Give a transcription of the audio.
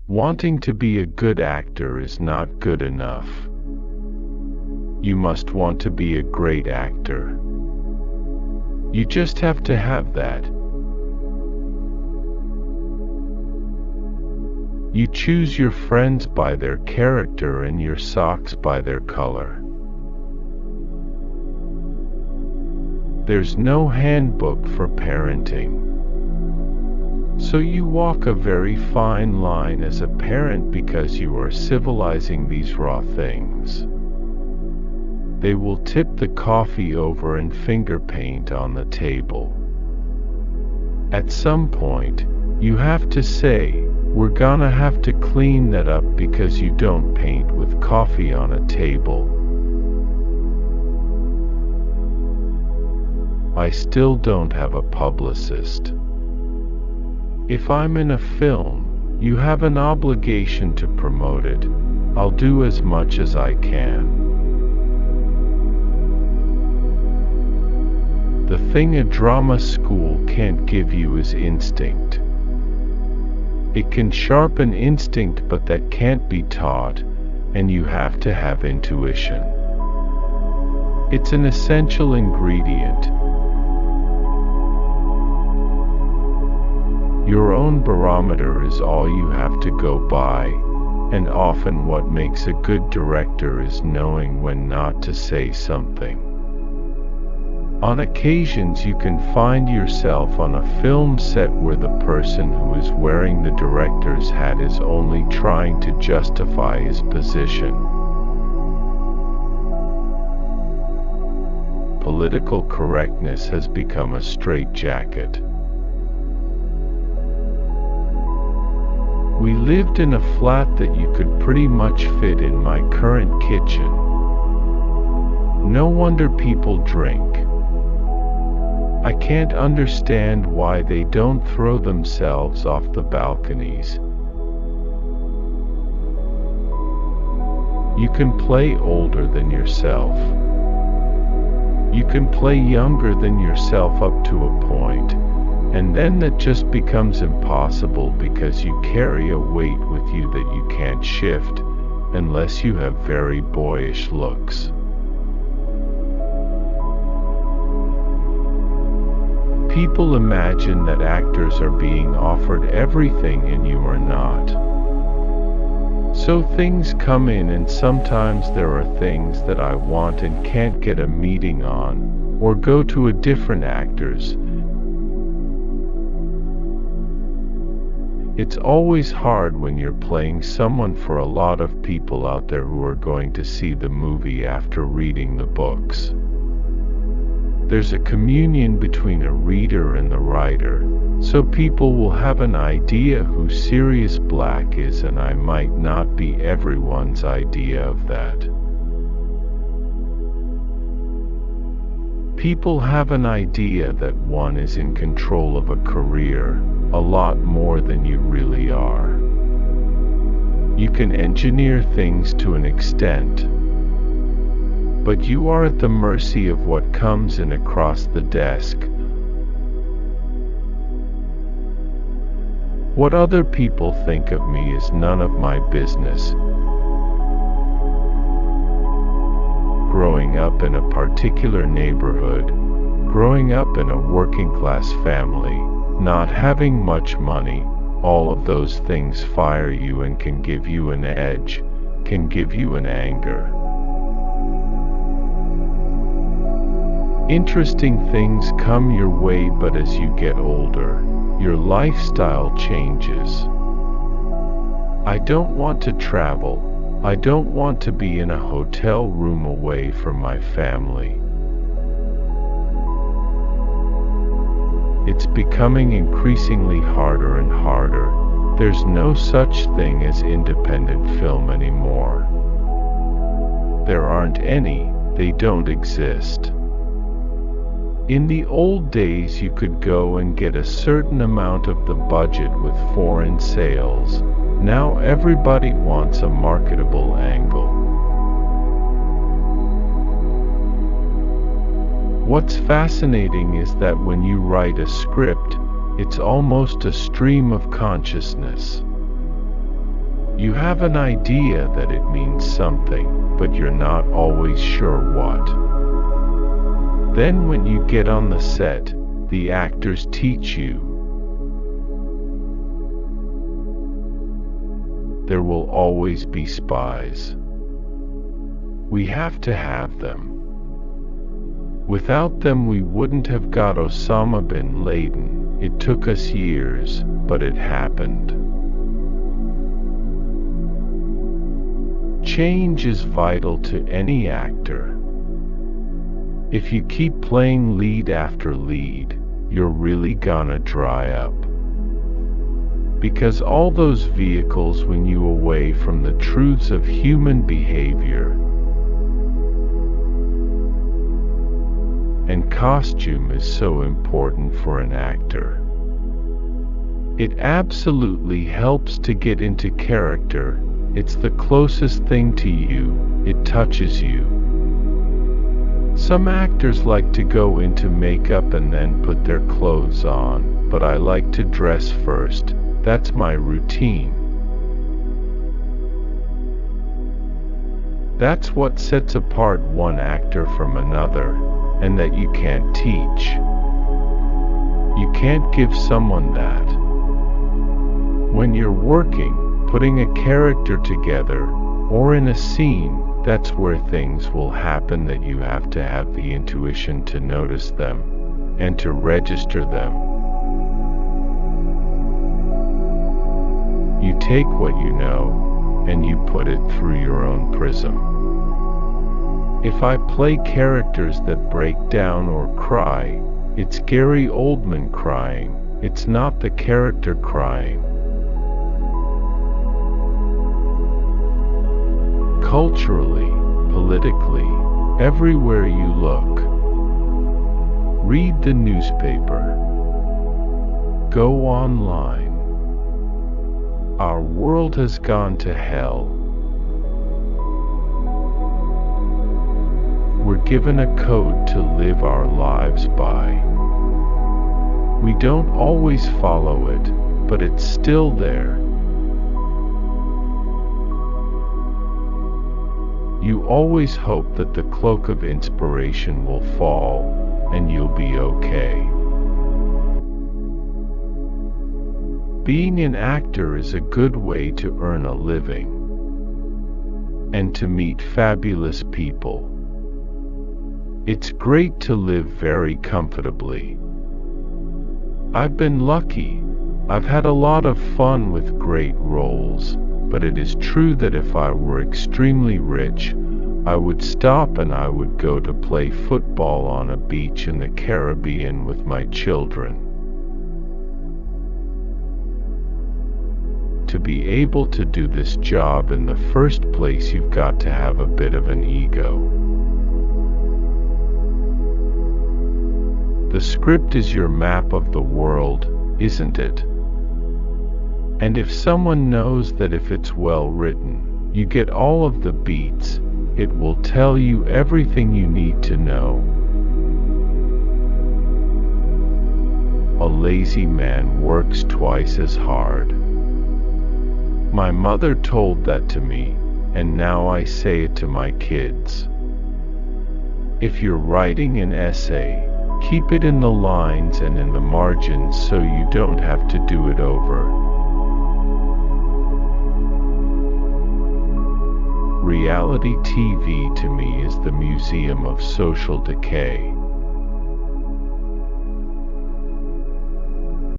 Wanting to be a good actor is not good enough. You must want to be a great actor. You just have to have that. You choose your friends by their character and your socks by their color. There's no handbook for parenting. So you walk a very fine line as a parent because you are civilizing these raw things. They will tip the coffee over and finger paint on the table. At some point, you have to say, we're gonna have to clean that up because you don't paint with coffee on a table. I still don't have a publicist. If I'm in a film, you have an obligation to promote it. I'll do as much as I can. The thing a drama school can't give you is instinct. It can sharpen instinct, but that can't be taught, and you have to have intuition. It's an essential ingredient. Your own barometer is all you have to go by, and often what makes a good director is knowing when not to say something. On occasions you can find yourself on a film set where the person who is wearing the director's hat is only trying to justify his position. Political correctness has become a straitjacket. We lived in a flat that you could pretty much fit in my current kitchen. No wonder people drink. I can't understand why they don't throw themselves off the balconies. You can play older than yourself. You can play younger than yourself up to a point, and then that just becomes impossible because you carry a weight with you that you can't shift unless you have very boyish looks. People imagine that actors are being offered everything and you are not. So things come in, and sometimes there are things that I want and can't get a meeting on, or go to a different actor's. It's always hard when you're playing someone for a lot of people out there who are going to see the movie after reading the books. There's a communion between a reader and the writer, so people will have an idea who Sirius Black is, and I might not be everyone's idea of that. People have an idea that one is in control of a career, a lot more than you really are. You can engineer things to an extent, but you are at the mercy of what comes in across the desk. What other people think of me is none of my business. Growing up in a particular neighborhood, growing up in a working-class family, not having much money, all of those things fire you and can give you an edge, can give you an anger. Interesting things come your way, but as you get older, your lifestyle changes. I don't want to travel. I don't want to be in a hotel room away from my family. It's becoming increasingly harder and harder. There's no such thing as independent film anymore. There aren't any, they don't exist. In the old days you could go and get a certain amount of the budget with foreign sales. Now everybody wants a marketable angle. What's fascinating is that when you write a script, it's almost a stream of consciousness. You have an idea that it means something, but you're not always sure what. Then when you get on the set, the actors teach you. There will always be spies. We have to have them. Without them we wouldn't have got Osama bin Laden. It took us years, but it happened. Change is vital to any actor. If you keep playing lead after lead, you're really gonna dry up. Because all those vehicles win you away from the truths of human behavior. And costume is so important for an actor. It absolutely helps to get into character. It's the closest thing to you. It touches you. Some actors like to go into makeup and then put their clothes on, but I like to dress first. That's my routine. That's what sets apart one actor from another, and that you can't teach. You can't give someone that. When you're working, putting a character together, or in a scene, that's where things will happen that you have to have the intuition to notice them, and to register them. You take what you know, and you put it through your own prism. If I play characters that break down or cry, it's Gary Oldman crying, it's not the character crying. Culturally, politically, everywhere you look. Read the newspaper. Go online. Our world has gone to hell. We're given a code to live our lives by. We don't always follow it, but it's still there. You always hope that the cloak of inspiration will fall, and you'll be okay. Being an actor is a good way to earn a living, and to meet fabulous people. It's great to live very comfortably. I've been lucky. I've had a lot of fun with great roles, but it is true that if I were extremely rich, I would stop and I would go to play football on a beach in the Caribbean with my children. To be able to do this job in the first place, you've got to have a bit of an ego. The script is your map of the world, isn't it? And if someone knows that if it's well written, you get all of the beats, it will tell you everything you need to know. A lazy man works twice as hard. My mother told that to me, and now I say it to my kids. If you're writing an essay, keep it in the lines and in the margins so you don't have to do it over. Reality TV to me is the museum of social decay.